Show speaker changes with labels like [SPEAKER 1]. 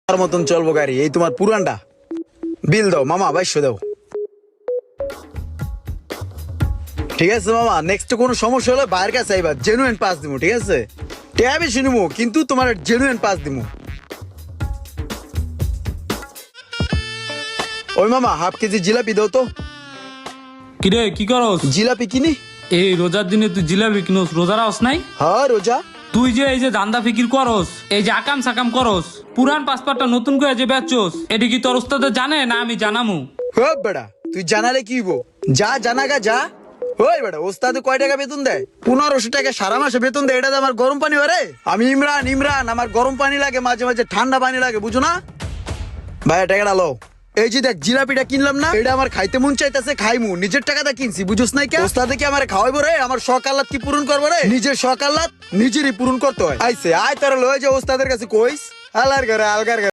[SPEAKER 1] তার মতন চলবো গাড়ি, এই তোমার পুরানটা। বিল দাও মামা, 2200 দাও। ঠিক আছে মামা, নেক্সট কোনো সমস্যা হলে বাইরের কাছে আইবা, জেনুইন পাস দিমু। ঠিক আছে, ট্যাব বেশি নিমু কিন্তু তোমার জেনুইন পাস দিমু। ওই মামা, হাফ কেজি জিলাপি দাও তো।
[SPEAKER 2] কিরে কি করস?
[SPEAKER 1] জিলাপি কিনি।
[SPEAKER 2] এই রোজার দিনে তুই জিলাপি কিনোস, রোজা রাখস নাই?
[SPEAKER 1] হ্যাঁ রোজা।
[SPEAKER 2] তুই যে এই যে দান্দা ফিকির করস, এই যে আকাম সাকাম করস, পুরান পাসপোর্টটা নতুন করে যে বেচছস, এটি কি তোর ওস্তাদে জানে না আমি জানামু?
[SPEAKER 1] হ্যাঁ বেড়া, তুই জানালে কি হইবো, যা জানাগা যা। ওই বেড়া, ওস্তাদে কয় টাকা বেতন দেয়? 1500 টাকা সারা মাসে বেতন দেয়। এটা তো আমার গরম পানি হয় রে। আমি ইমরান, আমার গরম পানি লাগে, মাঝে মাঝে ঠান্ডা পানি লাগে, বুঝো না? ভাইয়া টাকাটা লো। এই যে দেখ জিলাপিটা কিনলাম না, এটা আমার খাইতে মন চাইতেছে, খাইমু। নিজের টাকাটা কিনছি, বুঝোস নাই কে? ওস্তাদে কি আমার খাওয়াইবো রে? আমার শখ আহ্লাদ কি পূরণ করবো রে? নিজের শখ আহ্লাদ নিজেরই পূরণ করতে হয়। আইসে আয়, তোরা লয়ে যে ওস্তাদের কাছে কইস। আলার ঘরে আলগার ঘরে।